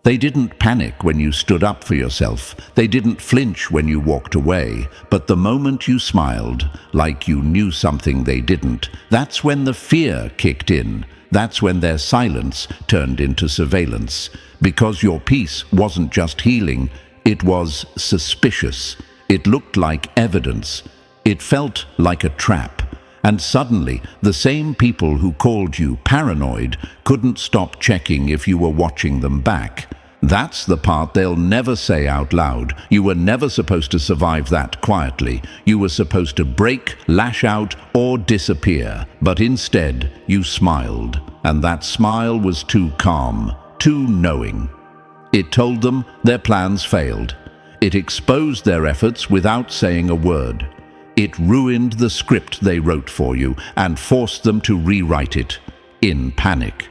They didn't panic when you stood up for yourself. They didn't flinch when you walked away. But the moment you smiled, like you knew something they didn't, that's when the fear kicked in. That's when their silence turned into surveillance. Because your peace wasn't just healing, it was suspicious. It looked like evidence. It felt like a trap. And suddenly, the same people who called you paranoid couldn't stop checking if you were watching them back. That's the part they'll never say out loud. You were never supposed to survive that quietly. You were supposed to break, lash out, or disappear. But instead, you smiled. And that smile was too calm, too knowing. It told them their plans failed. It exposed their efforts without saying a word. It ruined the script they wrote for you and forced them to rewrite it in panic.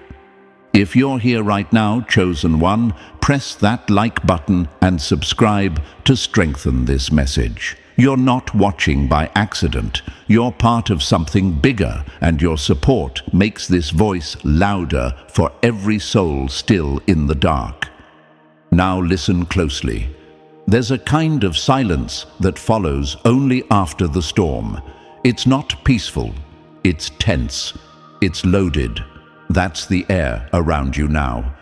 If you're here right now, chosen one, press that like button and subscribe to strengthen this message. You're not watching by accident. You're part of something bigger, and your support makes this voice louder for every soul still in the dark. Now listen closely. There's a kind of silence that follows only after the storm. It's not peaceful. It's tense. It's loaded. That's the air around you now.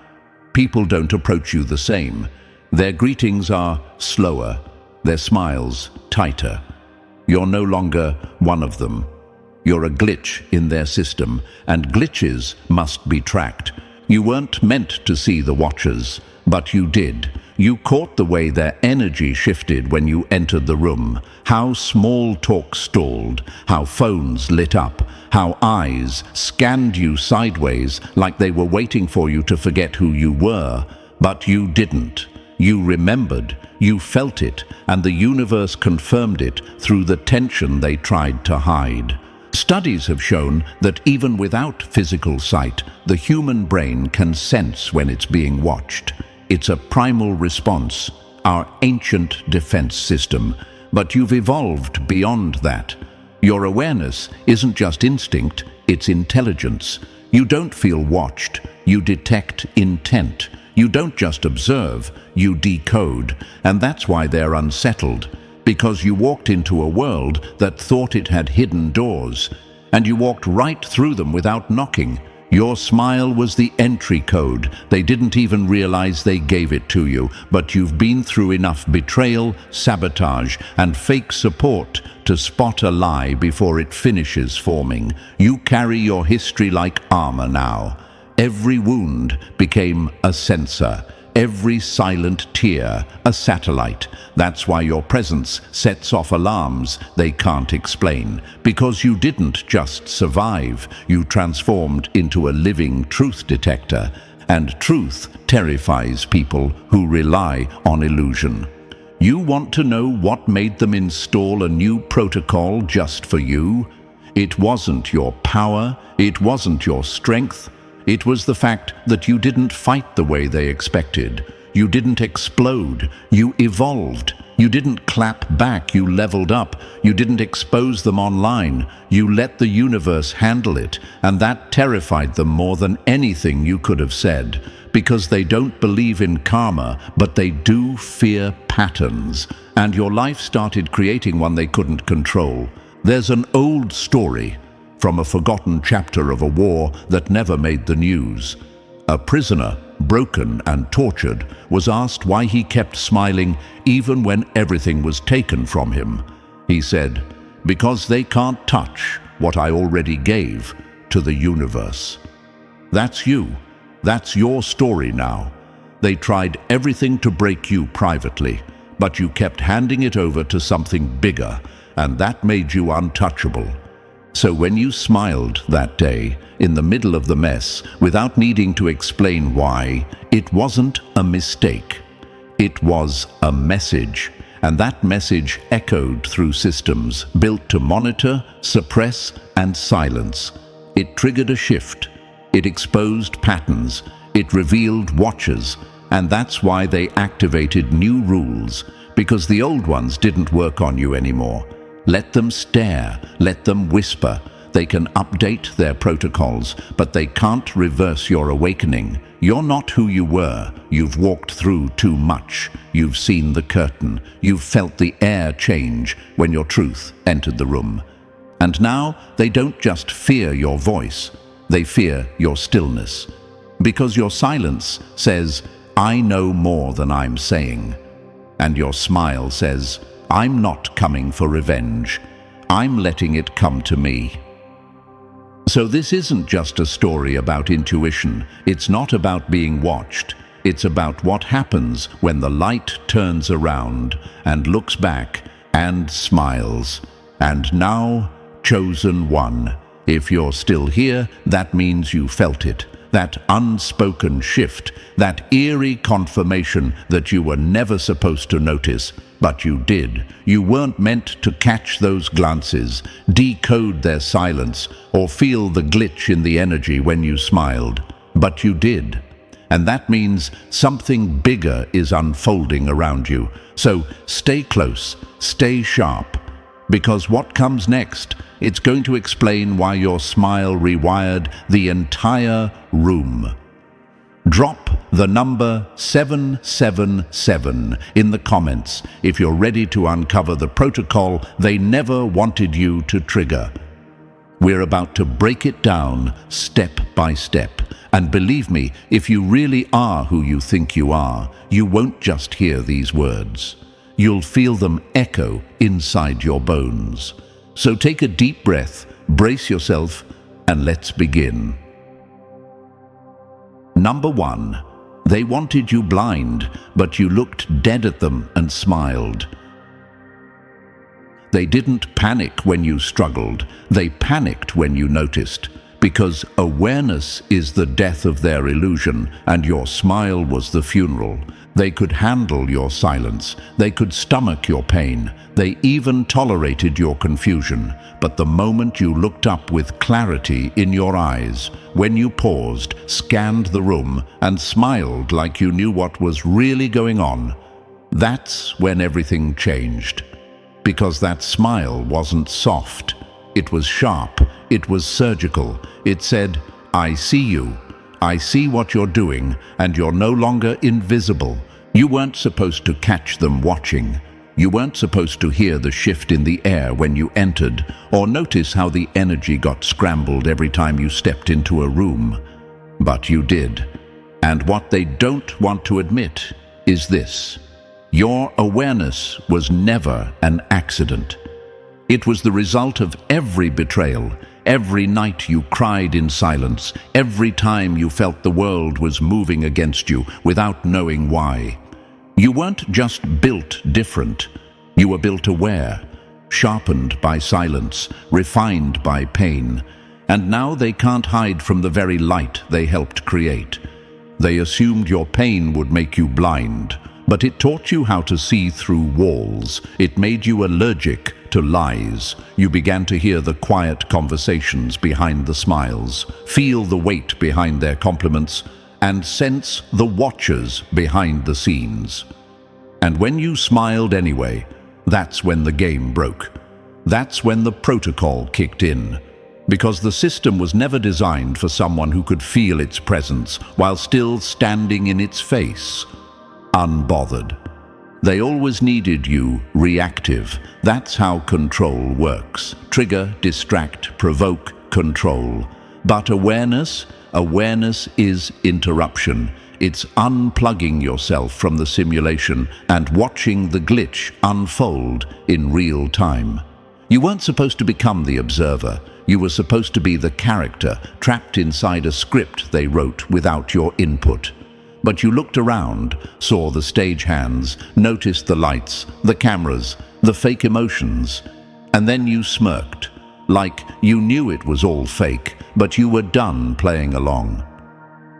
People don't approach you the same. Their greetings are slower, their smiles tighter. You're no longer one of them. You're a glitch in their system, and glitches must be tracked. You weren't meant to see the watchers, but you did. You caught the way their energy shifted when you entered the room, how small talk stalled, how phones lit up, how eyes scanned you sideways like they were waiting for you to forget who you were. But you didn't. You remembered, you felt it, and the universe confirmed it through the tension they tried to hide. Studies have shown that even without physical sight, the human brain can sense when it's being watched. It's a primal response, our ancient defense system. But you've evolved beyond that. Your awareness isn't just instinct, it's intelligence. You don't feel watched, you detect intent. You don't just observe, you decode. And that's why they're unsettled. Because you walked into a world that thought it had hidden doors. And you walked right through them without knocking. Your smile was the entry code. They didn't even realize they gave it to you, but you've been through enough betrayal, sabotage, and fake support to spot a lie before it finishes forming. You carry your history like armor now. Every wound became a sensor. Every silent tear, a satellite. That's why your presence sets off alarms they can't explain. Because you didn't just survive, you transformed into a living truth detector. And truth terrifies people who rely on illusion. You want to know what made them install a new protocol just for you? It wasn't your power, it wasn't your strength. It was the fact that you didn't fight the way they expected. You didn't explode. You evolved. You didn't clap back. You leveled up. You didn't expose them online. You let the universe handle it. And that terrified them more than anything you could have said. Because they don't believe in karma, but they do fear patterns. And your life started creating one they couldn't control. There's an old story from a forgotten chapter of a war that never made the news. A prisoner, broken and tortured, was asked why he kept smiling even when everything was taken from him. He said, "Because they can't touch what I already gave to the universe." That's you. That's your story now. They tried everything to break you privately, but you kept handing it over to something bigger, and that made you untouchable. So when you smiled that day, in the middle of the mess, without needing to explain why, it wasn't a mistake. It was a message, and that message echoed through systems built to monitor, suppress, and silence. It triggered a shift. It exposed patterns. It revealed watchers, and that's why they activated new rules, because the old ones didn't work on you anymore. Let them stare, let them whisper. They can update their protocols, but they can't reverse your awakening. You're not who you were. You've walked through too much. You've seen the curtain. You've felt the air change when your truth entered the room. And now they don't just fear your voice, they fear your stillness. Because your silence says, I know more than I'm saying. And your smile says, I'm not coming for revenge. I'm letting it come to me. So this isn't just a story about intuition. It's not about being watched. It's about what happens when the light turns around and looks back and smiles. And now, chosen one. If you're still here, that means you felt it. That unspoken shift, that eerie confirmation that you were never supposed to notice, but you did. You weren't meant to catch those glances, decode their silence, or feel the glitch in the energy when you smiled. But you did. And that means something bigger is unfolding around you. So stay close, stay sharp, because what comes next, it's going to explain why your smile rewired the entire room. Drop the number 777 in the comments if you're ready to uncover the protocol they never wanted you to trigger. We're about to break it down step by step. And believe me, if you really are who you think you are, you won't just hear these words. You'll feel them echo inside your bones. So take a deep breath, brace yourself, and let's begin. Number 1. They wanted you blind, but you looked dead at them and smiled. They didn't panic when you struggled. They panicked when you noticed. Because awareness is the death of their illusion, and your smile was the funeral. They could handle your silence. They could stomach your pain. They even tolerated your confusion. But the moment you looked up with clarity in your eyes, when you paused, scanned the room, and smiled like you knew what was really going on, that's when everything changed. Because that smile wasn't soft. It was sharp. It was surgical. It said, I see you. I see what you're doing, and you're no longer invisible. You weren't supposed to catch them watching. You weren't supposed to hear the shift in the air when you entered, or notice how the energy got scrambled every time you stepped into a room. But you did. And what they don't want to admit is this. Your awareness was never an accident. It was the result of every betrayal, every night you cried in silence, every time you felt the world was moving against you without knowing why. You weren't just built different. You were built aware, sharpened by silence, refined by pain. And now they can't hide from the very light they helped create. They assumed your pain would make you blind, but it taught you how to see through walls. It made you allergic to lies. You began to hear the quiet conversations behind the smiles, feel the weight behind their compliments, and sense the watchers behind the scenes. And when you smiled anyway, that's when the game broke. That's when the protocol kicked in. Because the system was never designed for someone who could feel its presence while still standing in its face, unbothered. They always needed you reactive. That's how control works. Trigger, distract, provoke, control. But awareness is interruption. It's unplugging yourself from the simulation and watching the glitch unfold in real time. You weren't supposed to become the observer. You were supposed to be the character trapped inside a script they wrote without your input. But you looked around, saw the stagehands, noticed the lights, the cameras, the fake emotions, and then you smirked, like you knew it was all fake, but you were done playing along.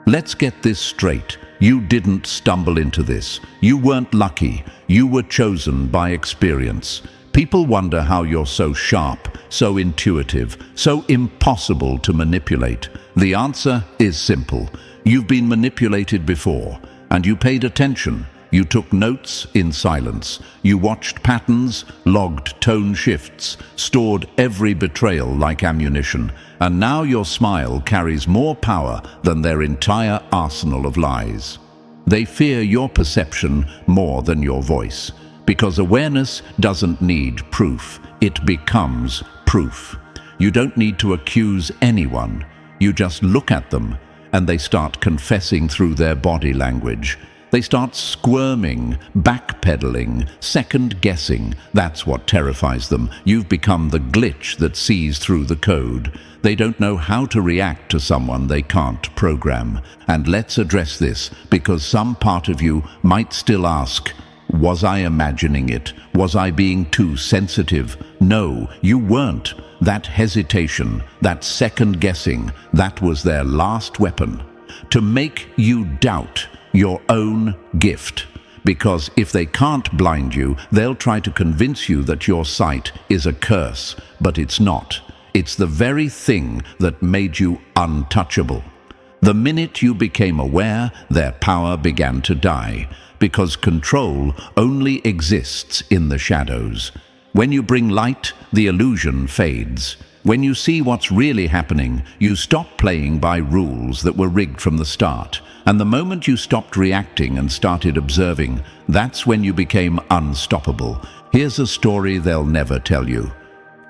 Let's get this straight. You didn't stumble into this. You weren't lucky. You were chosen by experience. People wonder how you're so sharp, so intuitive, so impossible to manipulate. The answer is simple. You've been manipulated before, and you paid attention. You took notes in silence. You watched patterns, logged tone shifts, stored every betrayal like ammunition. And now your smile carries more power than their entire arsenal of lies. They fear your perception more than your voice, because awareness doesn't need proof. It becomes proof. You don't need to accuse anyone. You just look at them, and they start confessing through their body language. They start squirming, backpedaling, second-guessing. That's what terrifies them. You've become the glitch that sees through the code. They don't know how to react to someone they can't program. And let's address this, because some part of you might still ask, was I imagining it? Was I being too sensitive? No, you weren't. That hesitation, that second-guessing, that was their last weapon. To make you doubt your own gift. Because if they can't blind you, they'll try to convince you that your sight is a curse, but it's not. It's the very thing that made you untouchable. The minute you became aware, their power began to die, because control only exists in the shadows. When you bring light, the illusion fades. When you see what's really happening, you stop playing by rules that were rigged from the start. And the moment you stopped reacting and started observing, that's when you became unstoppable. Here's a story they'll never tell you.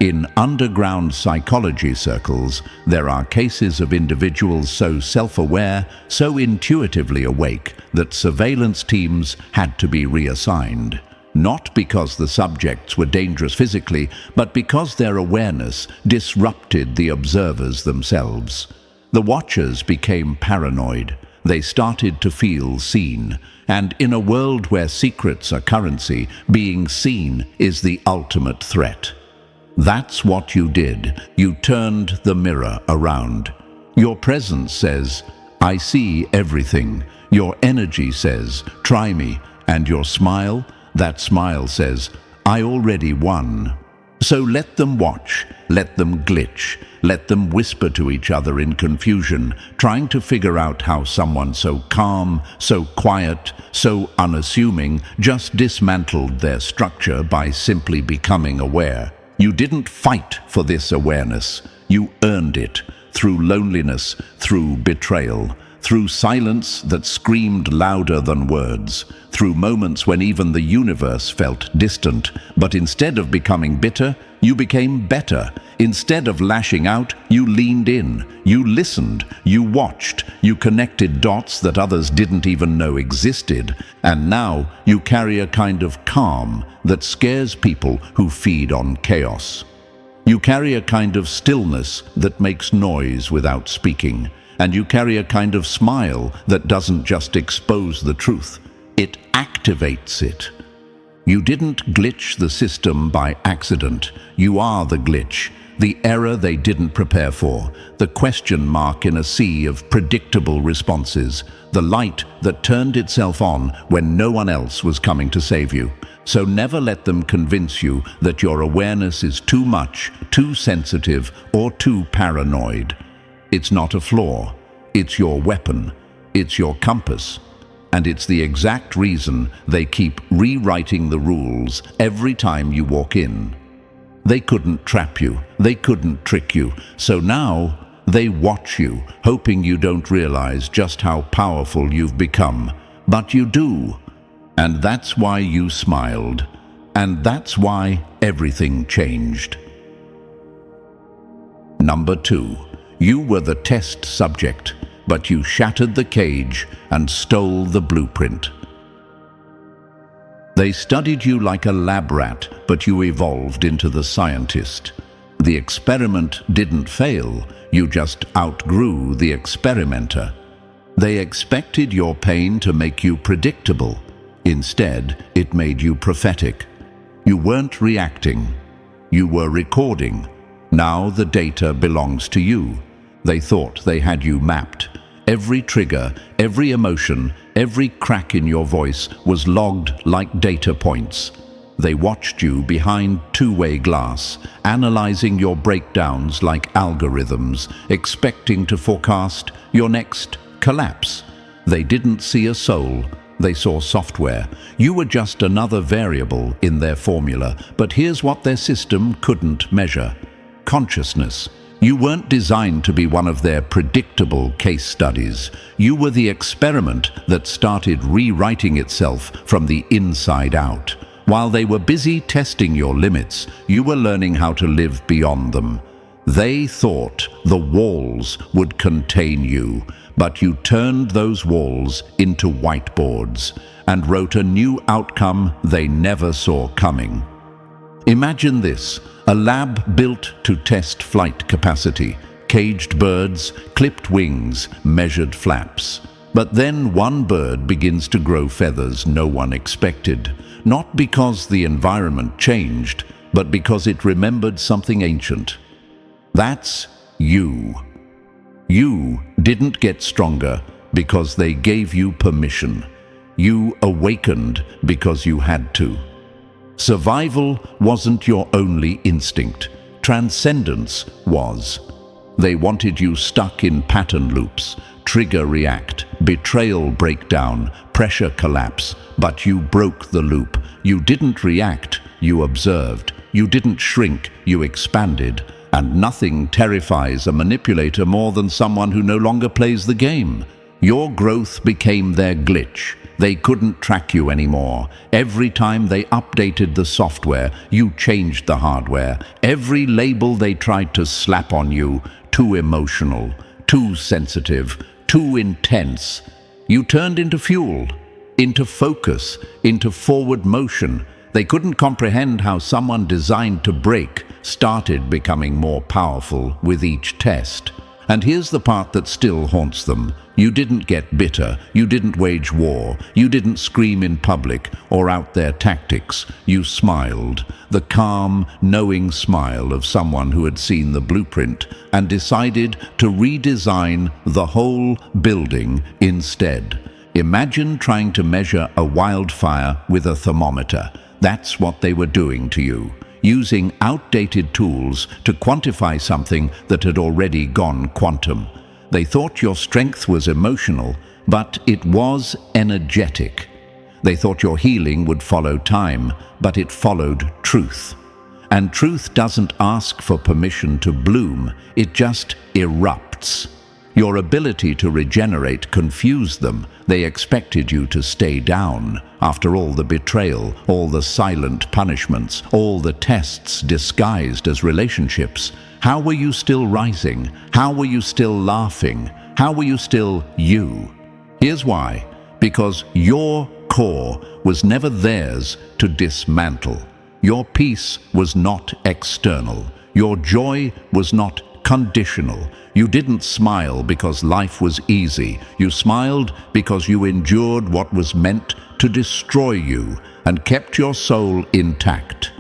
In underground psychology circles, there are cases of individuals so self-aware, so intuitively awake, that surveillance teams had to be reassigned. Not because the subjects were dangerous physically, but because their awareness disrupted the observers themselves. The watchers became paranoid. They started to feel seen. And in a world where secrets are currency, being seen is the ultimate threat. That's what you did. You turned the mirror around. Your presence says, I see everything. Your energy says, try me. And your smile, that smile says, I already won. So let them watch, let them glitch, let them whisper to each other in confusion, trying to figure out how someone so calm, so quiet, so unassuming just dismantled their structure by simply becoming aware. You didn't fight for this awareness. You earned it through loneliness, through betrayal, through silence that screamed louder than words, through moments when even the universe felt distant. But instead of becoming bitter, you became better. Instead of lashing out, you leaned in, you listened, you watched, you connected dots that others didn't even know existed. And now you carry a kind of calm that scares people who feed on chaos. You carry a kind of stillness that makes noise without speaking. And you carry a kind of smile that doesn't just expose the truth, it activates it. You didn't glitch the system by accident. You are the glitch, the error they didn't prepare for, the question mark in a sea of predictable responses, the light that turned itself on when no one else was coming to save you. So never let them convince you that your awareness is too much, too sensitive, or too paranoid. It's not a flaw, it's your weapon, it's your compass, and it's the exact reason they keep rewriting the rules every time you walk in. They couldn't trap you, they couldn't trick you, so now they watch you, hoping you don't realize just how powerful you've become. But you do, and that's why you smiled, and that's why everything changed. Number 2. You were the test subject, but you shattered the cage and stole the blueprint. They studied you like a lab rat, but you evolved into the scientist. The experiment didn't fail, you just outgrew the experimenter. They expected your pain to make you predictable. Instead, it made you prophetic. You weren't reacting, you were recording. Now the data belongs to you. They thought they had you mapped. Every trigger, every emotion, every crack in your voice was logged like data points. They watched you behind two-way glass, analyzing your breakdowns like algorithms, expecting to forecast your next collapse. They didn't see a soul, They saw software. You were just another variable in their formula, but here's what their system couldn't measure: consciousness. You weren't designed to be one of their predictable case studies. You were the experiment that started rewriting itself from the inside out. While they were busy testing your limits, you were learning how to live beyond them. They thought the walls would contain you, but you turned those walls into whiteboards and wrote a new outcome they never saw coming. Imagine this: a lab built to test flight capacity, caged birds, clipped wings, measured flaps. But then one bird begins to grow feathers no one expected, not because the environment changed, but because it remembered something ancient. That's you. You didn't get stronger because they gave you permission. You awakened because you had to. Survival wasn't your only instinct. Transcendence was. They wanted you stuck in pattern loops, trigger react, betrayal breakdown, pressure collapse, but you broke the loop. You didn't react, you observed. You didn't shrink, you expanded. And nothing terrifies a manipulator more than someone who no longer plays the game. Your growth became their glitch. They couldn't track you anymore. Every time they updated the software, you changed the hardware. Every label they tried to slap on you: too emotional, too sensitive, too intense. You turned into fuel, into focus, into forward motion. They couldn't comprehend how someone designed to break started becoming more powerful with each test. And here's the part that still haunts them. You didn't get bitter, you didn't wage war, you didn't scream in public or out their tactics. You smiled, the calm, knowing smile of someone who had seen the blueprint and decided to redesign the whole building instead. Imagine trying to measure a wildfire with a thermometer. That's what they were doing to you, using outdated tools to quantify something that had already gone quantum. They thought your strength was emotional, but it was energetic. They thought your healing would follow time, but it followed truth. And truth doesn't ask for permission to bloom, it just erupts. Your ability to regenerate confused them. They expected you to stay down. After all the betrayal, all the silent punishments, all the tests disguised as relationships, how were you still rising? How were you still laughing? How were you still you? Here's why. Because your core was never theirs to dismantle. Your peace was not external. Your joy was not conditional. You didn't smile because life was easy. You smiled because you endured what was meant to destroy you and kept your soul intact.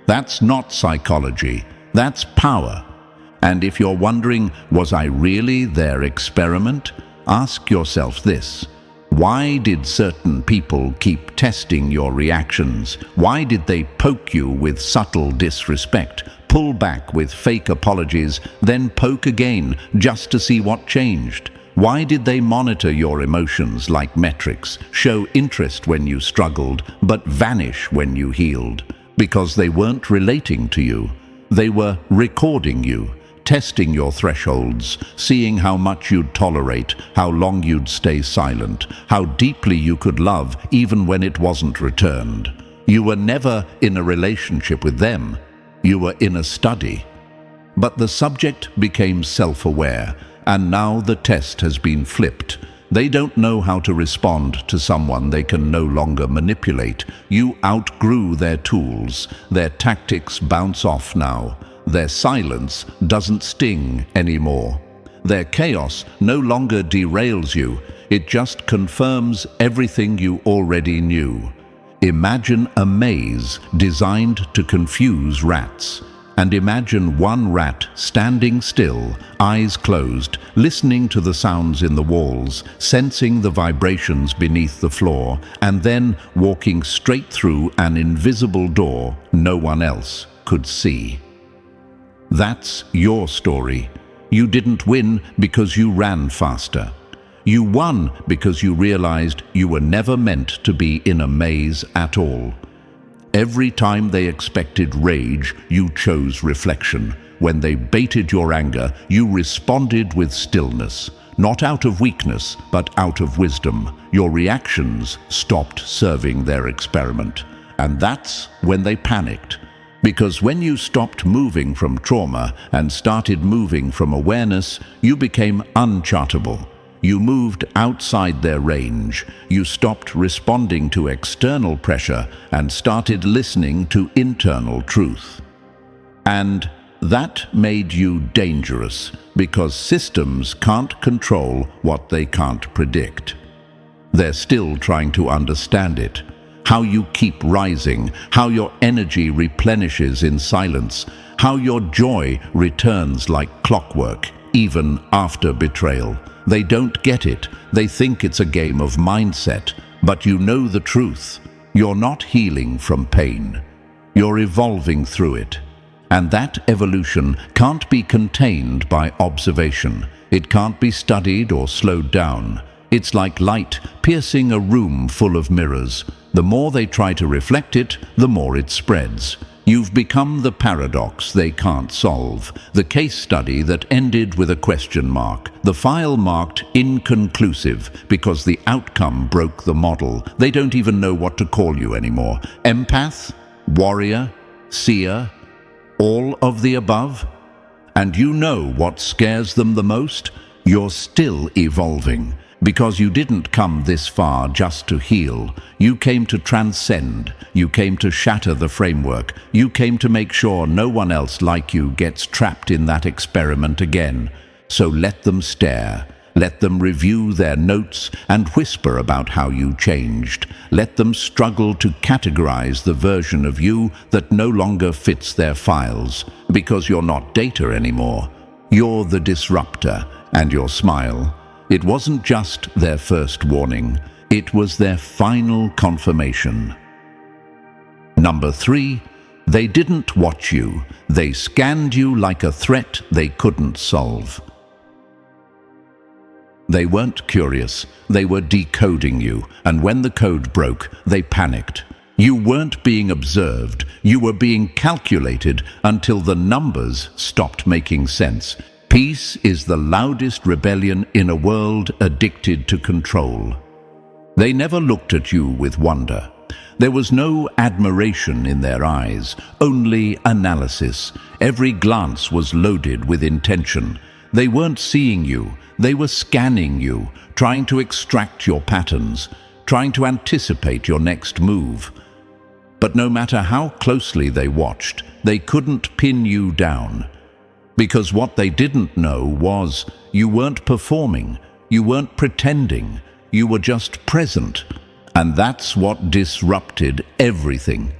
That's not psychology. That's power. And if you're wondering, was I really their experiment? Ask yourself this. Why did certain people keep testing your reactions? Why did they poke you with subtle disrespect, pull back with fake apologies, then poke again just to see what changed? Why did they monitor your emotions like metrics, show interest when you struggled, but vanish when you healed? Because they weren't relating to you. They were recording you, testing your thresholds, seeing how much you'd tolerate, how long you'd stay silent, how deeply you could love even when it wasn't returned. You were never in a relationship with them. You were in a study. But the subject became self-aware, and now the test has been flipped. They don't know how to respond to someone they can no longer manipulate. You outgrew their tools. Their tactics bounce off now. Their silence doesn't sting anymore. Their chaos no longer derails you. It just confirms everything you already knew. Imagine a maze designed to confuse rats. And imagine one rat standing still, eyes closed, listening to the sounds in the walls, sensing the vibrations beneath the floor, and then walking straight through an invisible door no one else could see. That's your story. You didn't win because you ran faster. You won because you realized you were never meant to be in a maze at all. Every time they expected rage, you chose reflection. When they baited your anger, you responded with stillness. Not out of weakness, but out of wisdom. Your reactions stopped serving their experiment. And that's when they panicked. Because when you stopped moving from trauma and started moving from awareness, you became unchartable. You moved outside their range. You stopped responding to external pressure and started listening to internal truth. And that made you dangerous, because systems can't control what they can't predict. They're still trying to understand it. How you keep rising, how your energy replenishes in silence, how your joy returns like clockwork, even after betrayal. They don't get it. They think it's a game of mindset. But you know the truth. You're not healing from pain. You're evolving through it. And that evolution can't be contained by observation. It can't be studied or slowed down. It's like light piercing a room full of mirrors. The more they try to reflect it, the more it spreads. You've become the paradox they can't solve, the case study that ended with a question mark, the file marked inconclusive because the outcome broke the model. They don't even know what to call you anymore. Empath? Warrior? Seer? All of the above? And you know what scares them the most? You're still evolving. Because you didn't come this far just to heal. You came to transcend. You came to shatter the framework. You came to make sure no one else like you gets trapped in that experiment again. So let them stare. Let them review their notes and whisper about how you changed. Let them struggle to categorize the version of you that no longer fits their files. Because you're not data anymore. You're the disruptor. And your smile, it wasn't just their first warning, it was their final confirmation. Number 3, they didn't watch you. They scanned you like a threat they couldn't solve. They weren't curious, they were decoding you, and when the code broke, they panicked. You weren't being observed, you were being calculated until the numbers stopped making sense. Peace is the loudest rebellion in a world addicted to control. They never looked at you with wonder. There was no admiration in their eyes, only analysis. Every glance was loaded with intention. They weren't seeing you, they were scanning you, trying to extract your patterns, trying to anticipate your next move. But no matter how closely they watched, they couldn't pin you down. Because what they didn't know was you weren't performing, you weren't pretending, you were just present. And that's what disrupted everything.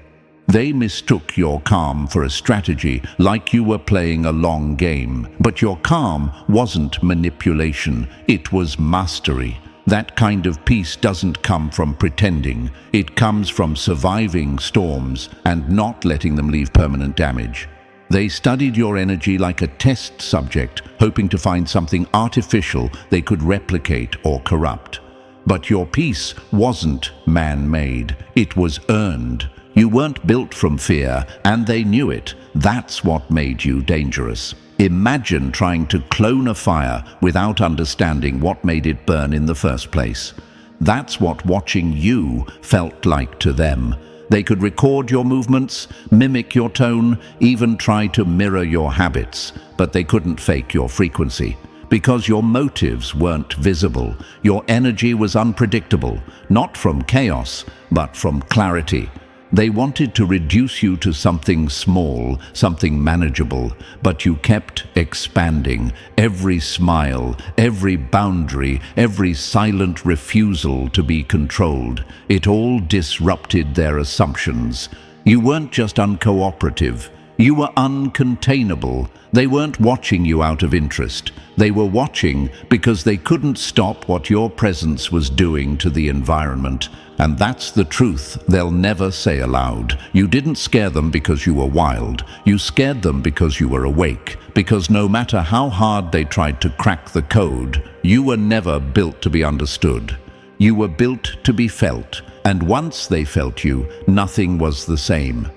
They mistook your calm for a strategy, like you were playing a long game. But your calm wasn't manipulation, it was mastery. That kind of peace doesn't come from pretending. It comes from surviving storms and not letting them leave permanent damage. They studied your energy like a test subject, hoping to find something artificial they could replicate or corrupt. But your peace wasn't man-made, it was earned. You weren't built from fear, and they knew it. That's what made you dangerous. Imagine trying to clone a fire without understanding what made it burn in the first place. That's what watching you felt like to them. They could record your movements, mimic your tone, even try to mirror your habits, but they couldn't fake your frequency. Because your motives weren't visible. Your energy was unpredictable, not from chaos, but from clarity. They wanted to reduce you to something small, something manageable, but you kept expanding. Every smile, every boundary, every silent refusal to be controlled, it all disrupted their assumptions. You weren't just uncooperative, You were uncontainable. They weren't watching you out of interest. They were watching because they couldn't stop what your presence was doing to the environment. And that's the truth they'll never say aloud. You didn't scare them because you were wild. You scared them because you were awake. Because no matter how hard they tried to crack the code, you were never built to be understood. You were built to be felt. And once they felt you, nothing was the same.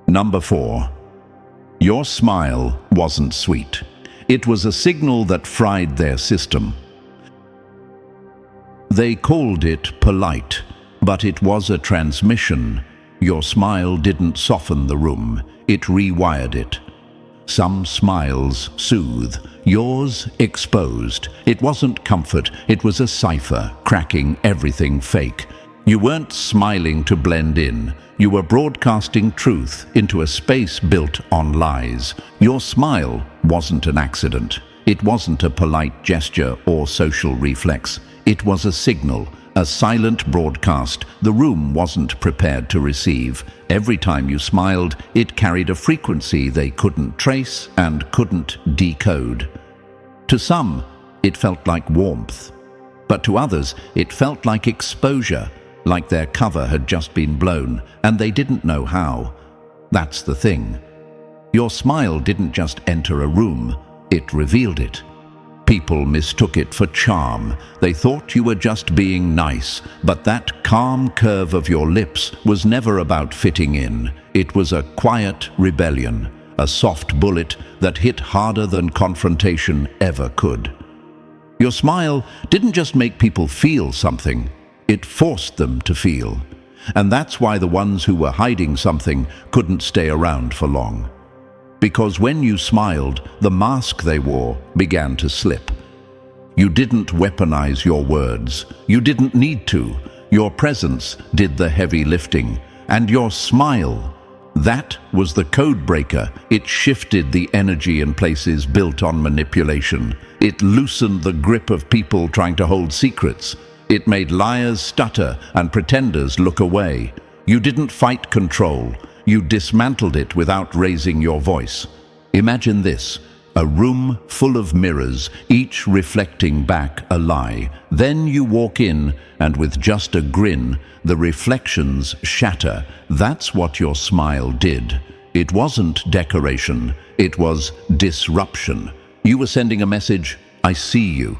Number 4. Your smile wasn't sweet. It was a signal that fried their system. They called it polite, but it was a transmission. Your smile didn't soften the room, it rewired it. Some smiles soothe, yours exposed. It wasn't comfort, it was a cipher, cracking everything fake. You weren't smiling to blend in. You were broadcasting truth into a space built on lies. Your smile wasn't an accident. It wasn't a polite gesture or social reflex. It was a signal, a silent broadcast the room wasn't prepared to receive. Every time you smiled, it carried a frequency they couldn't trace and couldn't decode. To some, it felt like warmth. But to others, it felt like exposure, like their cover had just been blown, and they didn't know how. That's the thing. Your smile didn't just enter a room, it revealed it. People mistook it for charm. They thought you were just being nice, but that calm curve of your lips was never about fitting in. It was a quiet rebellion, a soft bullet that hit harder than confrontation ever could. Your smile didn't just make people feel something, it forced them to feel. And that's why the ones who were hiding something couldn't stay around for long. Because when you smiled, the mask they wore began to slip. You didn't weaponize your words. You didn't need to. Your presence did the heavy lifting. And your smile, that was the code breaker. It shifted the energy in places built on manipulation. It loosened the grip of people trying to hold secrets. It made liars stutter and pretenders look away. You didn't fight control. You dismantled it without raising your voice. Imagine this, a room full of mirrors, each reflecting back a lie. Then you walk in, and with just a grin, the reflections shatter. That's what your smile did. It wasn't decoration, it was disruption. You were sending a message, I see you,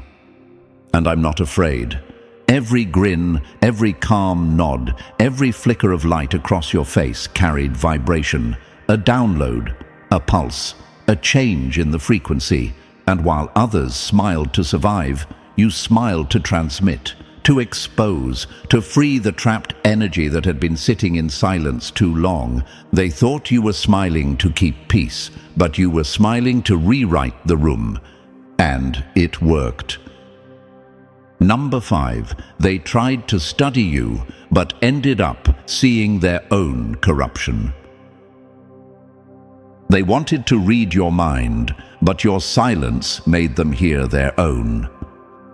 and I'm not afraid. Every grin, every calm nod, every flicker of light across your face carried vibration, a download, a pulse, a change in the frequency. And while others smiled to survive, you smiled to transmit, to expose, to free the trapped energy that had been sitting in silence too long. They thought you were smiling to keep peace, but you were smiling to rewrite the room. And it worked. Number 5, they tried to study you, but ended up seeing their own corruption. They wanted to read your mind, but your silence made them hear their own.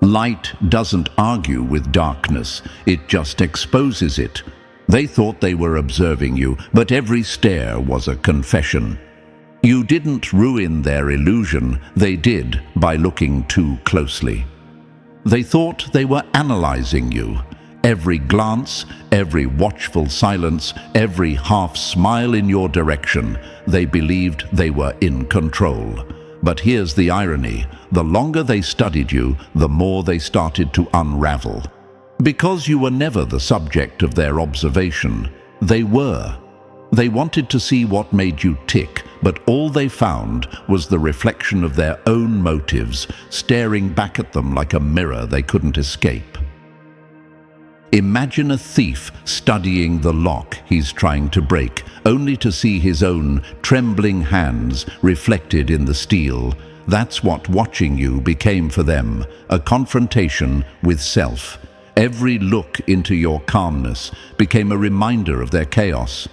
Light doesn't argue with darkness, it just exposes it. They thought they were observing you, but every stare was a confession. You didn't ruin their illusion, they did by looking too closely. They thought they were analyzing you. Every glance, every watchful silence, every half smile in your direction, they believed they were in control. But here's the irony. The longer they studied you, the more they started to unravel. Because you were never the subject of their observation, they were. They wanted to see what made you tick, but all they found was the reflection of their own motives, staring back at them like a mirror they couldn't escape. Imagine a thief studying the lock he's trying to break, only to see his own trembling hands reflected in the steel. That's what watching you became for them, a confrontation with self. Every look into your calmness became a reminder of their chaos.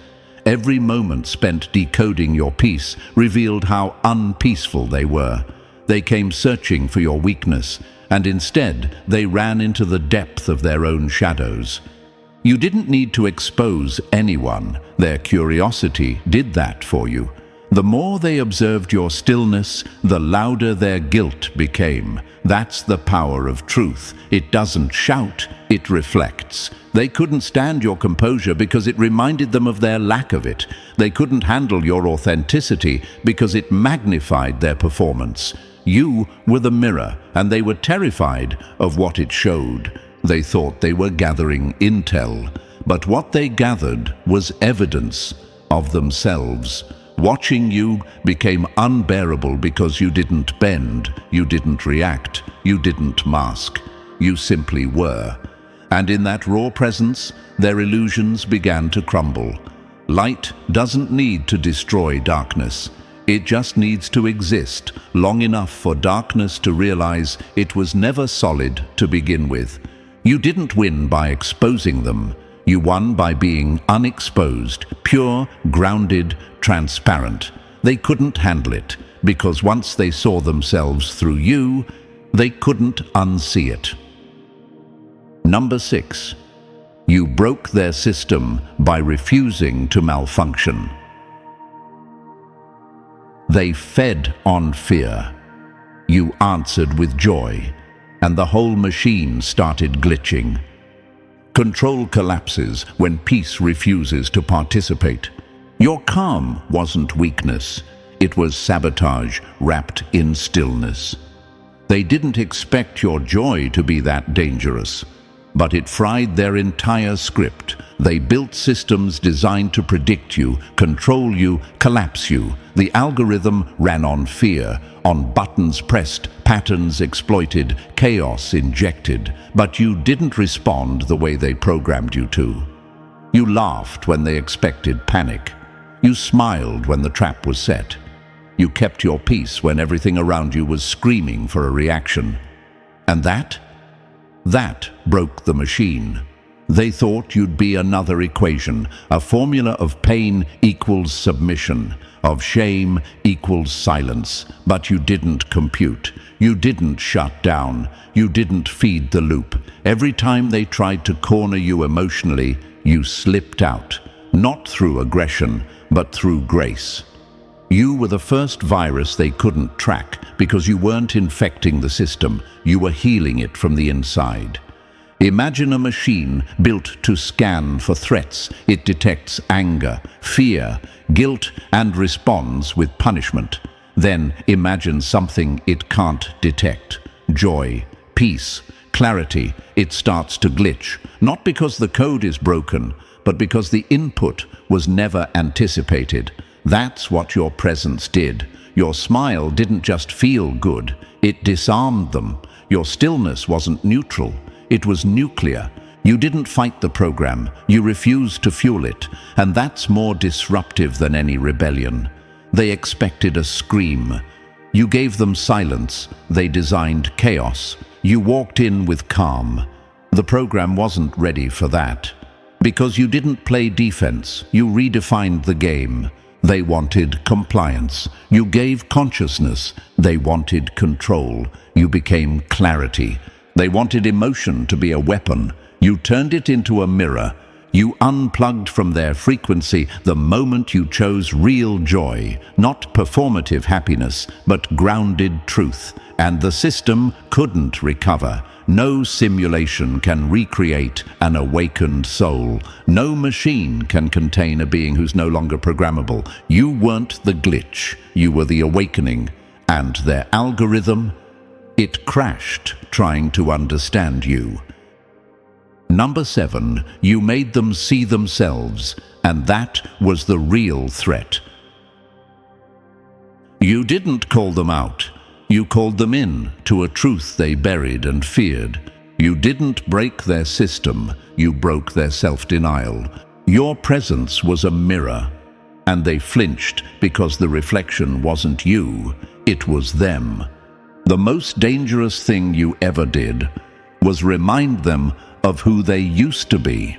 Every moment spent decoding your peace revealed how unpeaceful they were. They came searching for your weakness, and instead they ran into the depth of their own shadows. You didn't need to expose anyone. Their curiosity did that for you. The more they observed your stillness, the louder their guilt became. That's the power of truth. It doesn't shout, it reflects. They couldn't stand your composure because it reminded them of their lack of it. They couldn't handle your authenticity because it magnified their performance. You were the mirror, and they were terrified of what it showed. They thought they were gathering intel, but what they gathered was evidence of themselves. Watching you became unbearable because you didn't bend, you didn't react, you didn't mask. You simply were. And in that raw presence, their illusions began to crumble. Light doesn't need to destroy darkness. It just needs to exist long enough for darkness to realize it was never solid to begin with. You didn't win by exposing them. You won by being unexposed, pure, grounded, transparent. They couldn't handle it, because once they saw themselves through you, they couldn't unsee it. Number 6. You broke their system by refusing to malfunction. They fed on fear. You answered with joy, and the whole machine started glitching. Control collapses when peace refuses to participate. Your calm wasn't weakness. It was sabotage wrapped in stillness. They didn't expect your joy to be that dangerous, but it fried their entire script. They built systems designed to predict you, control you, collapse you. The algorithm ran on fear, on buttons pressed, patterns exploited, chaos injected. But you didn't respond the way they programmed you to. You laughed when they expected panic. You smiled when the trap was set. You kept your peace when everything around you was screaming for a reaction. And that broke the machine. They thought you'd be another equation, a formula of pain equals submission, of shame equals silence. But you didn't compute. You didn't shut down. You didn't feed the loop. Every time they tried to corner you emotionally, you slipped out, not through aggression, but through grace. You were the first virus they couldn't track because you weren't infecting the system, you were healing it from the inside. Imagine a machine built to scan for threats. It detects anger, fear, guilt, and responds with punishment. Then imagine something it can't detect: joy, peace, clarity. It starts to glitch, not because the code is broken, but because the input was never anticipated. That's what your presence did. Your smile didn't just feel good, it disarmed them. Your stillness wasn't neutral, it was nuclear. You didn't fight the program, you refused to fuel it, and that's more disruptive than any rebellion. They expected a scream. You gave them silence, they designed chaos. You walked in with calm. The program wasn't ready for that. Because you didn't play defense, you redefined the game. They wanted compliance. You gave consciousness. They wanted control. You became clarity. They wanted emotion to be a weapon. You turned it into a mirror. You unplugged from their frequency the moment you chose real joy, not performative happiness, but grounded truth. And the system couldn't recover. No simulation can recreate an awakened soul. No machine can contain a being who's no longer programmable. You weren't the glitch, you were the awakening. And their algorithm, it crashed trying to understand you. Number 7, you made them see themselves, and that was the real threat. You didn't call them out. You called them in to a truth they buried and feared. You didn't break their system, you broke their self-denial. Your presence was a mirror, and they flinched because the reflection wasn't you, it was them. The most dangerous thing you ever did was remind them of who they used to be.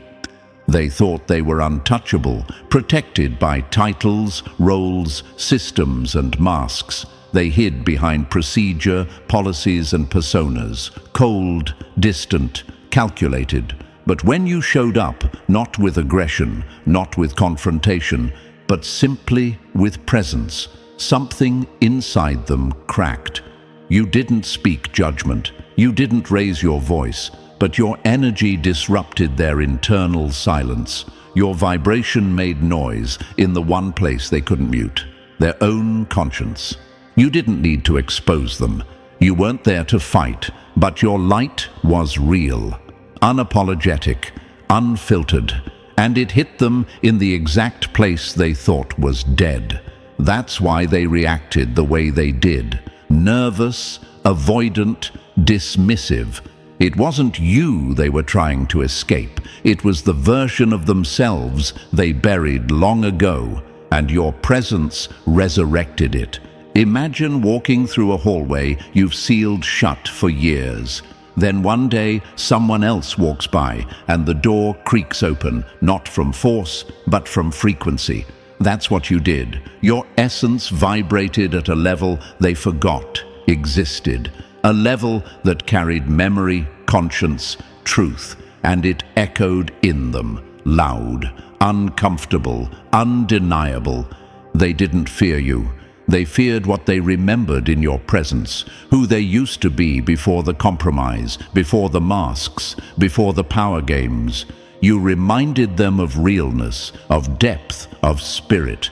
They thought they were untouchable, protected by titles, roles, systems, and masks. They hid behind procedure, policies, and personas, cold, distant, calculated. But when you showed up, not with aggression, not with confrontation, but simply with presence. Something inside them cracked. You didn't speak judgment. You didn't raise your voice, but your energy disrupted their internal silence. Your vibration made noise in the one place they couldn't mute, their own conscience. You didn't need to expose them. You weren't there to fight, but your light was real, unapologetic, unfiltered, and it hit them in the exact place they thought was dead. That's why they reacted the way they did. Nervous, avoidant, dismissive. It wasn't you they were trying to escape. It was the version of themselves they buried long ago, and your presence resurrected it. Imagine walking through a hallway you've sealed shut for years. Then one day, someone else walks by, and the door creaks open, not from force, but from frequency. That's what you did. Your essence vibrated at a level they forgot existed. A level that carried memory, conscience, truth, and it echoed in them, loud, uncomfortable, undeniable. They didn't fear you. They feared what they remembered in your presence, who they used to be before the compromise, before the masks, before the power games. You reminded them of realness, of depth, of spirit.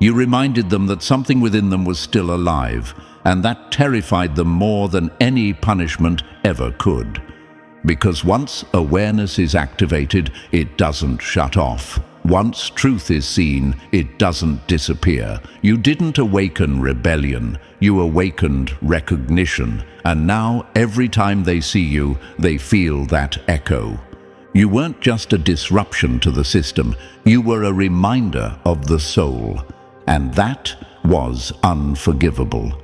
You reminded them that something within them was still alive, and that terrified them more than any punishment ever could. Because once awareness is activated, it doesn't shut off. Once truth is seen, it doesn't disappear. You didn't awaken rebellion, you awakened recognition, and now every time they see you, they feel that echo. You weren't just a disruption to the system, you were a reminder of the soul, and that was unforgivable.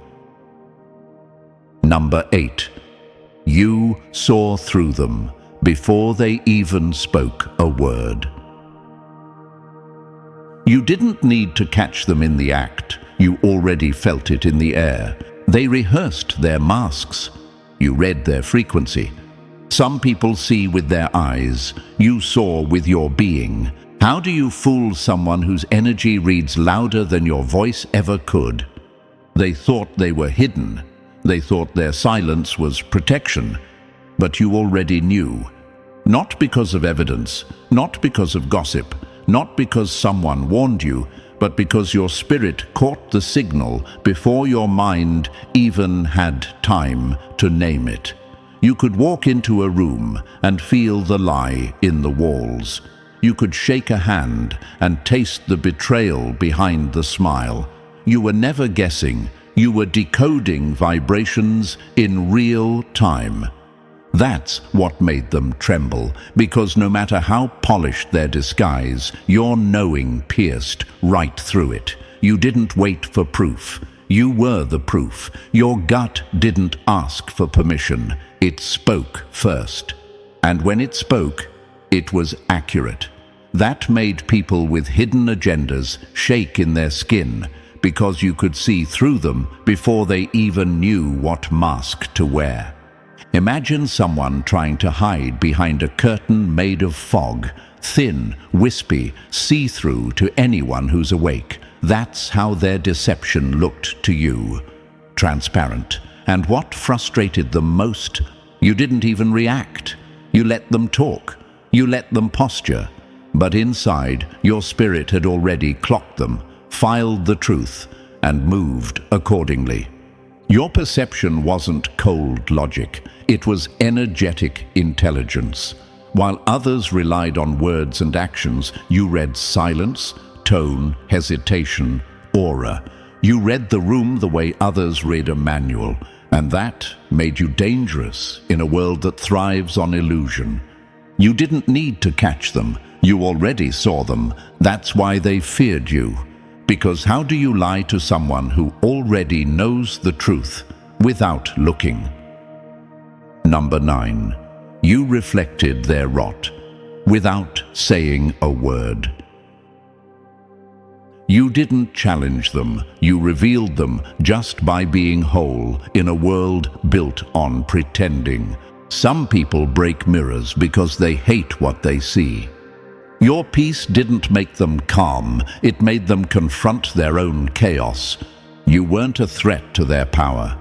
Number 8. You saw through them before they even spoke a word. You didn't need to catch them in the act. You already felt it in the air. They rehearsed their masks. You read their frequency. Some people see with their eyes. You saw with your being. How do you fool someone whose energy reads louder than your voice ever could? They thought they were hidden. They thought their silence was protection. But you already knew. Not because of evidence, not because of gossip, not because someone warned you, but because your spirit caught the signal before your mind even had time to name it. You could walk into a room and feel the lie in the walls. You could shake a hand and taste the betrayal behind the smile. You were never guessing. You were decoding vibrations in real time. That's what made them tremble, because no matter how polished their disguise, your knowing pierced right through it. You didn't wait for proof. You were the proof. Your gut didn't ask for permission. It spoke first. And when it spoke, it was accurate. That made people with hidden agendas shake in their skin, because you could see through them before they even knew what mask to wear. Imagine someone trying to hide behind a curtain made of fog, thin, wispy, see-through to anyone who's awake. That's how their deception looked to you. Transparent. And what frustrated them most? You didn't even react. You let them talk. You let them posture. But inside, your spirit had already clocked them, filed the truth, and moved accordingly. Your perception wasn't cold logic. It was energetic intelligence. While others relied on words and actions, you read silence, tone, hesitation, aura. You read the room the way others read a manual, and that made you dangerous in a world that thrives on illusion. You didn't need to catch them. You already saw them. That's why they feared you. Because how do you lie to someone who already knows the truth without looking? Number 9. You reflected their rot without saying a word. You didn't challenge them. You revealed them just by being whole in a world built on pretending. Some people break mirrors because they hate what they see. Your peace didn't make them calm, it made them confront their own chaos. You weren't a threat to their power.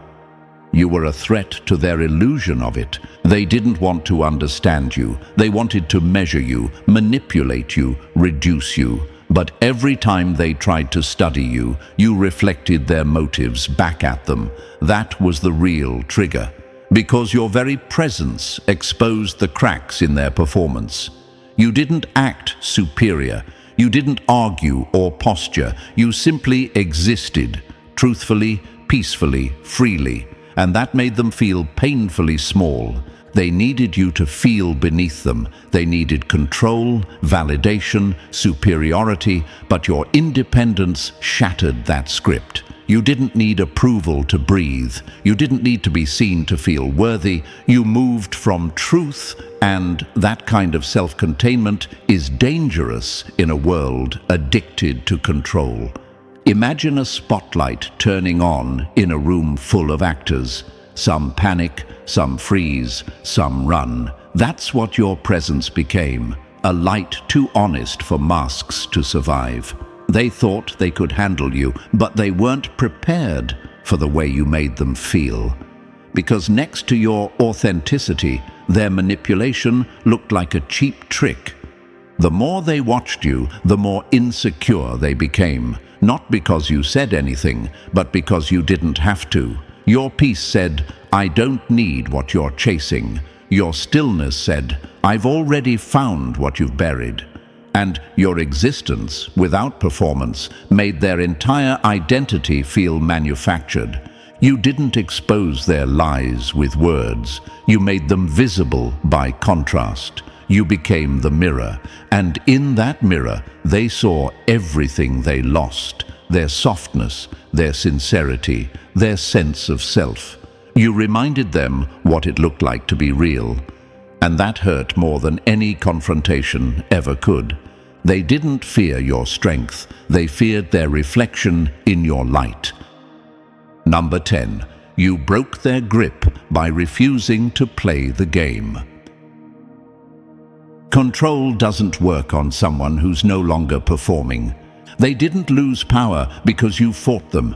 You were a threat to their illusion of it. They didn't want to understand you. They wanted to measure you, manipulate you, reduce you. But every time they tried to study you, you reflected their motives back at them. That was the real trigger, because your very presence exposed the cracks in their performance. You didn't act superior. You didn't argue or posture. You simply existed, truthfully, peacefully, freely. And that made them feel painfully small. They needed you to feel beneath them. They needed control, validation, superiority, but your independence shattered that script. You didn't need approval to breathe. You didn't need to be seen to feel worthy. You moved from truth, and that kind of self-containment is dangerous in a world addicted to control. Imagine a spotlight turning on in a room full of actors. Some panic, some freeze, some run. That's what your presence became, a light too honest for masks to survive. They thought they could handle you, but they weren't prepared for the way you made them feel. Because next to your authenticity, their manipulation looked like a cheap trick. The more they watched you, the more insecure they became. Not because you said anything, but because you didn't have to. Your peace said, "I don't need what you're chasing." Your stillness said, "I've already found what you've buried." And your existence, without performance, made their entire identity feel manufactured. You didn't expose their lies with words. You made them visible by contrast. You became the mirror, and in that mirror, they saw everything they lost: their softness, their sincerity, their sense of self. You reminded them what it looked like to be real, and that hurt more than any confrontation ever could. They didn't fear your strength, they feared their reflection in your light. Number 10. You broke their grip by refusing to play the game. Control doesn't work on someone who's no longer performing. They didn't lose power because you fought them.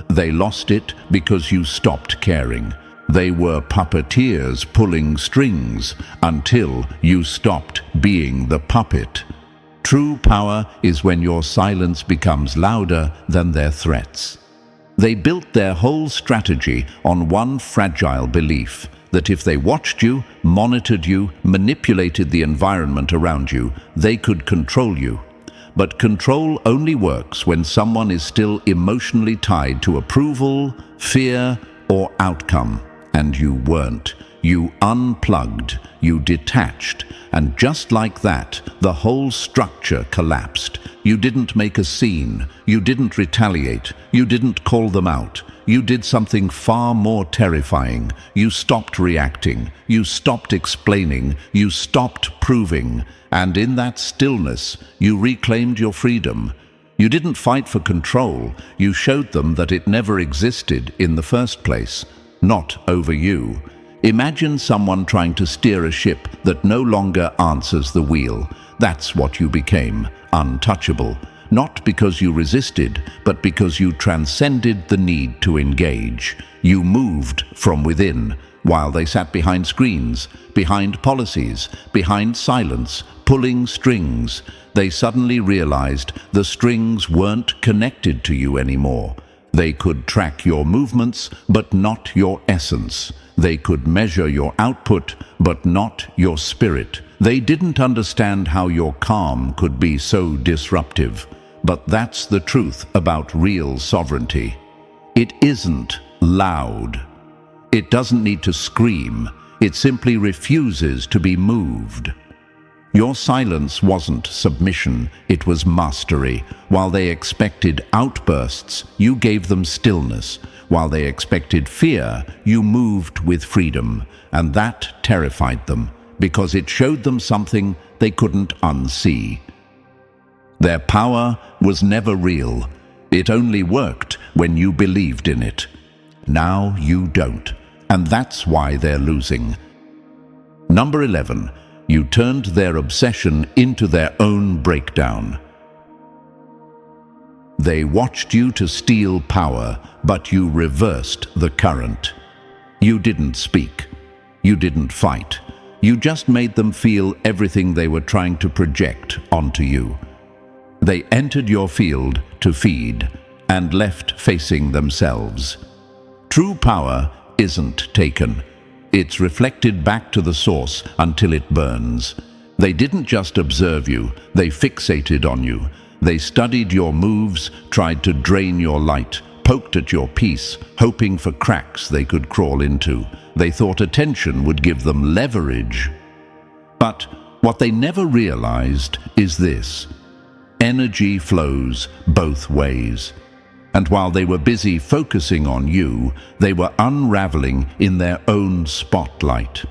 They lost it because you stopped caring. They were puppeteers pulling strings until you stopped being the puppet. True power is when your silence becomes louder than their threats. They built their whole strategy on one fragile belief: that if they watched you, monitored you, manipulated the environment around you, they could control you. But control only works when someone is still emotionally tied to approval, fear, or outcome. And you weren't. You unplugged, you detached, and just like that, the whole structure collapsed. You didn't make a scene, you didn't retaliate, you didn't call them out. You did something far more terrifying. You stopped reacting, you stopped explaining, you stopped proving, and in that stillness, you reclaimed your freedom. You didn't fight for control, you showed them that it never existed in the first place, not over you. Imagine someone trying to steer a ship that no longer answers the wheel. That's what you became, untouchable. Not because you resisted, but because you transcended the need to engage. You moved from within, while they sat behind screens, behind policies, behind silence, pulling strings. They suddenly realized the strings weren't connected to you anymore. They could track your movements, but not your essence. They could measure your output, but not your spirit. They didn't understand how your calm could be so disruptive. But that's the truth about real sovereignty. It isn't loud. It doesn't need to scream. It simply refuses to be moved. Your silence wasn't submission, it was mastery. While they expected outbursts, you gave them stillness. While they expected fear, you moved with freedom. And that terrified them, because it showed them something they couldn't unsee. Their power was never real. It only worked when you believed in it. Now you don't, and that's why they're losing. Number 11. You turned their obsession into their own breakdown. They watched you to steal power, but you reversed the current. You didn't speak. You didn't fight. You just made them feel everything they were trying to project onto you. They entered your field to feed and left facing themselves. True power isn't taken. It's reflected back to the source until it burns. They didn't just observe you, they fixated on you. They studied your moves, tried to drain your light, poked at your peace, hoping for cracks they could crawl into. They thought attention would give them leverage. But what they never realized is this: energy flows both ways. And while they were busy focusing on you, they were unraveling in their own spotlight.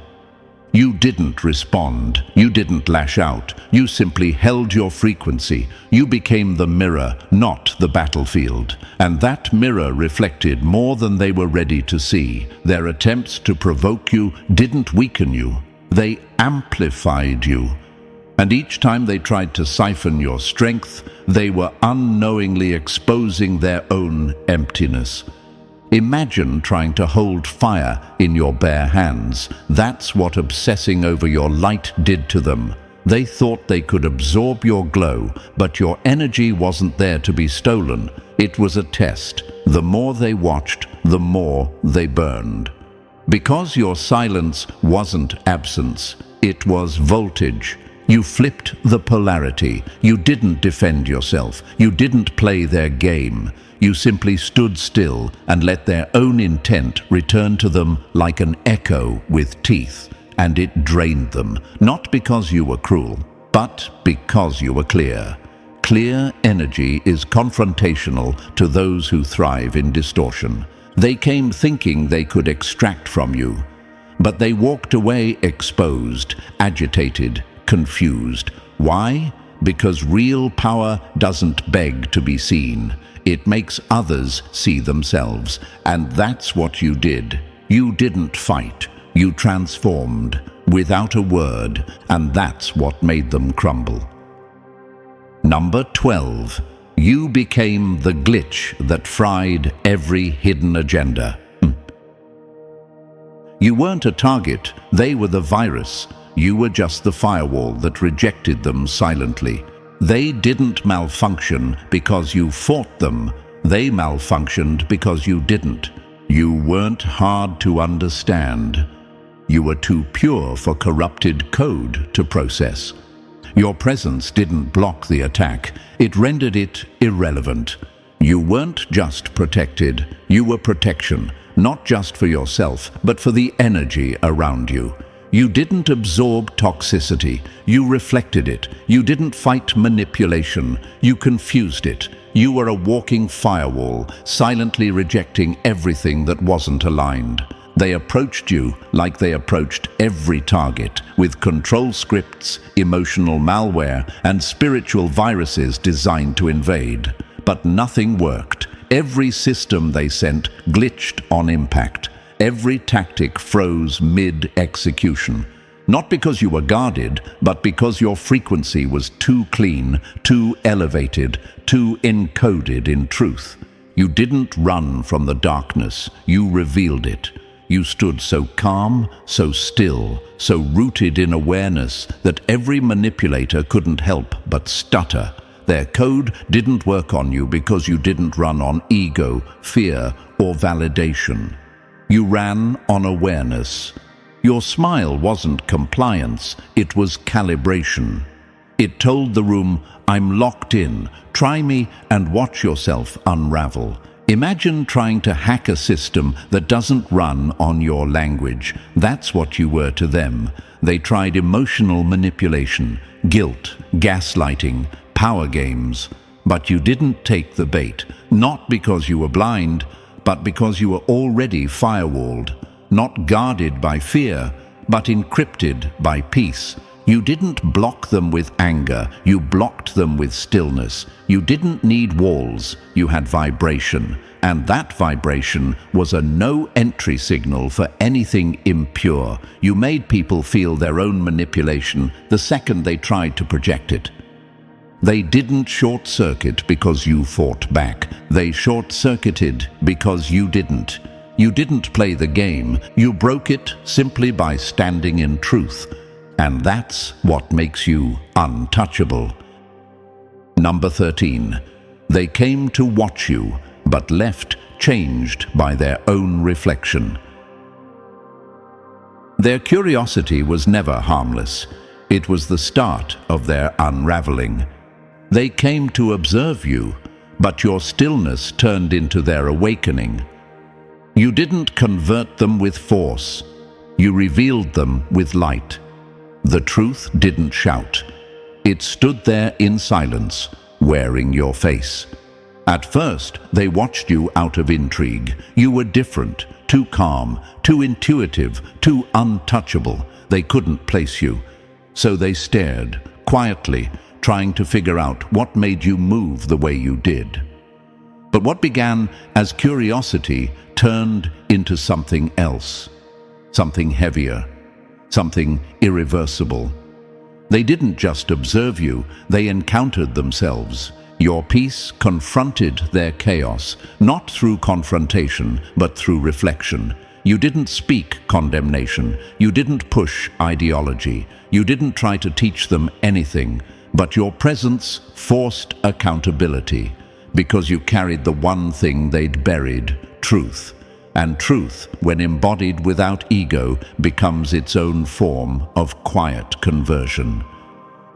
You didn't respond. You didn't lash out. You simply held your frequency. You became the mirror, not the battlefield. And that mirror reflected more than they were ready to see. Their attempts to provoke you didn't weaken you. They amplified you. And each time they tried to siphon your strength, they were unknowingly exposing their own emptiness. Imagine trying to hold fire in your bare hands. That's what obsessing over your light did to them. They thought they could absorb your glow, but your energy wasn't there to be stolen. It was a test. The more they watched, the more they burned. Because your silence wasn't absence, it was voltage. You flipped the polarity. You didn't defend yourself. You didn't play their game. You simply stood still and let their own intent return to them like an echo with teeth, and it drained them, not because you were cruel, but because you were clear. Clear energy is confrontational to those who thrive in distortion. They came thinking they could extract from you, but they walked away exposed, agitated, confused. Why? Because real power doesn't beg to be seen. It makes others see themselves, and that's what you did. You didn't fight. You transformed, without a word, and that's what made them crumble. Number 12. You became the glitch that fried every hidden agenda. You weren't a target, they were the virus. You were just the firewall that rejected them silently. They didn't malfunction because you fought them. They malfunctioned because you didn't. You weren't hard to understand. You were too pure for corrupted code to process. Your presence didn't block the attack. It rendered it irrelevant. You weren't just protected. You were protection, not just for yourself, but for the energy around you. You didn't absorb toxicity, you reflected it. You didn't fight manipulation, you confused it. You were a walking firewall, silently rejecting everything that wasn't aligned. They approached you like they approached every target, with control scripts, emotional malware, and spiritual viruses designed to invade. But nothing worked. Every system they sent glitched on impact. Every tactic froze mid-execution. Not because you were guarded, but because your frequency was too clean, too elevated, too encoded in truth. You didn't run from the darkness, you revealed it. You stood so calm, so still, so rooted in awareness that every manipulator couldn't help but stutter. Their code didn't work on you because you didn't run on ego, fear, or validation. You ran on awareness. Your smile wasn't compliance, it was calibration. It told the room, I'm locked in, try me and watch yourself unravel. Imagine trying to hack a system that doesn't run on your language. That's what you were to them. They tried emotional manipulation, guilt, gaslighting, power games. But you didn't take the bait, not because you were blind, but because you were already firewalled, not guarded by fear, but encrypted by peace. You didn't block them with anger, you blocked them with stillness. You didn't need walls, you had vibration. And that vibration was a no-entry signal for anything impure. You made people feel their own manipulation the second they tried to project it. They didn't short-circuit because you fought back. They short-circuited because you didn't. You didn't play the game, you broke it simply by standing in truth. And that's what makes you untouchable. Number 13. They came to watch you, but left changed by their own reflection. Their curiosity was never harmless. It was the start of their unraveling. They came to observe you, but your stillness turned into their awakening. You didn't convert them with force. You revealed them with light. The truth didn't shout. It stood there in silence, wearing your face. At first, they watched you out of intrigue. You were different, too calm, too intuitive, too untouchable. They couldn't place you. So they stared, quietly, trying to figure out what made you move the way you did. But what began as curiosity turned into something else, something heavier, something irreversible. They didn't just observe you, they encountered themselves. Your peace confronted their chaos, not through confrontation, but through reflection. You didn't speak condemnation, you didn't push ideology, you didn't try to teach them anything, but your presence forced accountability, because you carried the one thing they'd buried, truth. And truth, when embodied without ego, becomes its own form of quiet conversion.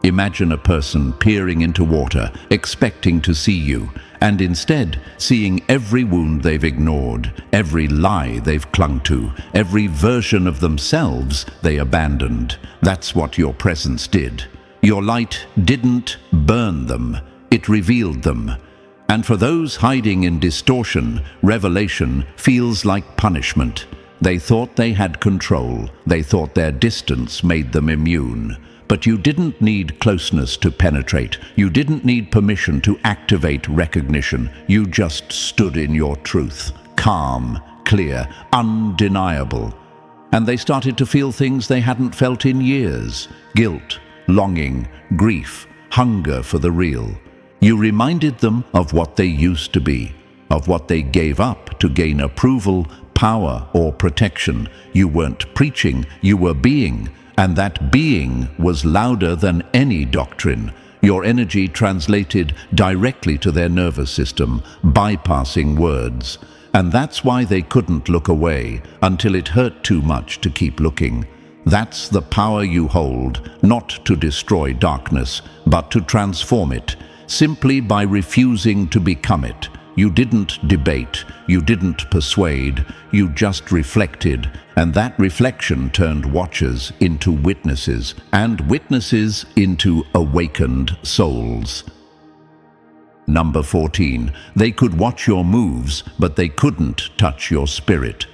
Imagine a person peering into water, expecting to see you, and instead seeing every wound they've ignored, every lie they've clung to, every version of themselves they abandoned. That's what your presence did. Your light didn't burn them, it revealed them. And for those hiding in distortion, revelation feels like punishment. They thought they had control. They thought their distance made them immune. But you didn't need closeness to penetrate. You didn't need permission to activate recognition. You just stood in your truth, calm, clear, undeniable. And they started to feel things they hadn't felt in years: guilt, longing, grief, hunger for the real. You reminded them of what they used to be, of what they gave up to gain approval, power, or protection. You weren't preaching, you were being, and that being was louder than any doctrine. Your energy translated directly to their nervous system, bypassing words. And that's why they couldn't look away until it hurt too much to keep looking. That's the power you hold, not to destroy darkness, but to transform it. Simply by refusing to become it. You didn't debate, you didn't persuade, you just reflected, and that reflection turned watchers into witnesses, and witnesses into awakened souls. Number 14. They could watch your moves, but they couldn't touch your spirit.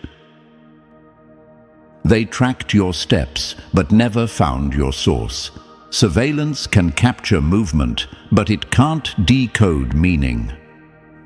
They tracked your steps, but never found your source. Surveillance can capture movement, but it can't decode meaning.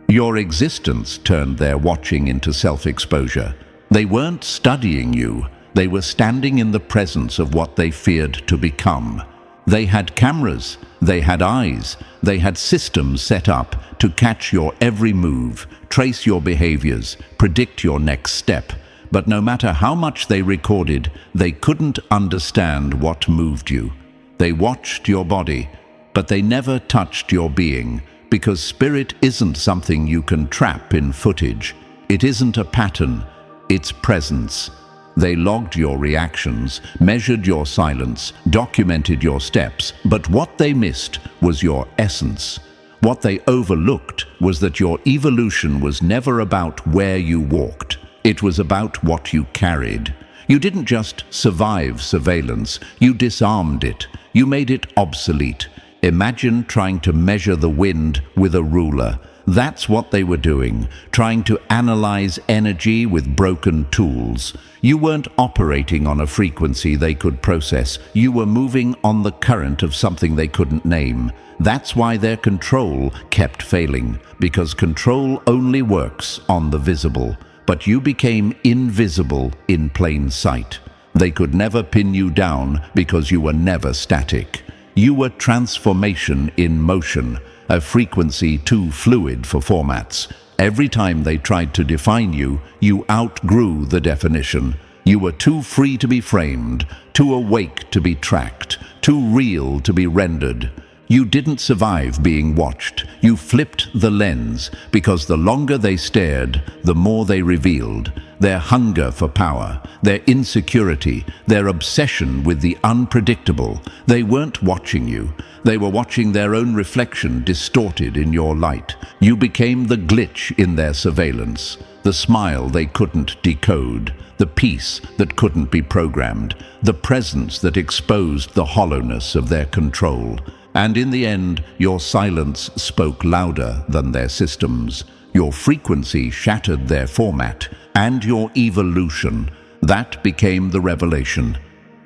Your existence turned their watching into self-exposure. They weren't studying you, they were standing in the presence of what they feared to become. They had cameras, they had eyes, they had systems set up to catch your every move, trace your behaviors, predict your next step. But no matter how much they recorded, they couldn't understand what moved you. They watched your body, but they never touched your being, because spirit isn't something you can trap in footage. It isn't a pattern, it's presence. They logged your reactions, measured your silence, documented your steps, but what they missed was your essence. What they overlooked was that your evolution was never about where you walked. It was about what you carried. You didn't just survive surveillance, you disarmed it. You made it obsolete. Imagine trying to measure the wind with a ruler. That's what they were doing, trying to analyze energy with broken tools. You weren't operating on a frequency they could process. You were moving on the current of something they couldn't name. That's why their control kept failing, because control only works on the visible. But you became invisible in plain sight. They could never pin you down because you were never static. You were transformation in motion, a frequency too fluid for formats. Every time they tried to define you, you outgrew the definition. You were too free to be framed, too awake to be tracked, too real to be rendered. You didn't survive being watched. You flipped the lens, because the longer they stared, the more they revealed. Their hunger for power, their insecurity, their obsession with the unpredictable. They weren't watching you. They were watching their own reflection distorted in your light. You became the glitch in their surveillance, the smile they couldn't decode, the peace that couldn't be programmed, the presence that exposed the hollowness of their control. And in the end, your silence spoke louder than their systems. Your frequency shattered their format, and your evolution. That became the revelation.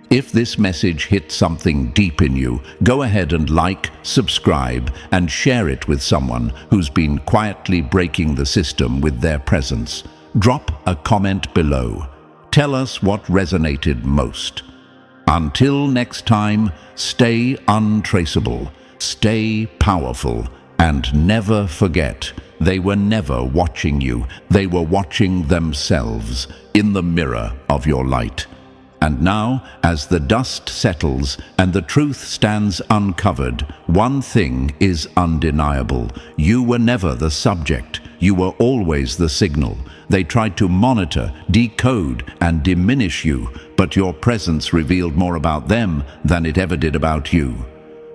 If this message hit something deep in you, go ahead and like, subscribe, and share it with someone who's been quietly breaking the system with their presence. Drop a comment below. Tell us what resonated most. Until next time, stay untraceable, stay powerful, and never forget, they were never watching you. They were watching themselves in the mirror of your light. And now, as the dust settles and the truth stands uncovered, one thing is undeniable. You were never the subject. You were always the signal. They tried to monitor, decode, and diminish you, but your presence revealed more about them than it ever did about you.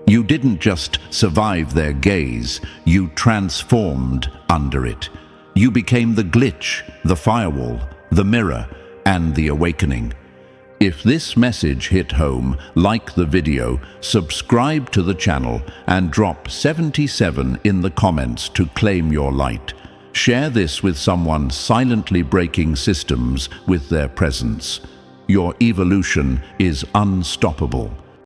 You didn't just survive their gaze, you transformed under it. You became the glitch, the firewall, the mirror, and the awakening. If this message hit home, like the video, subscribe to the channel, and drop 77 in the comments to claim your light. Share this with someone silently breaking systems with their presence. Your evolution is unstoppable.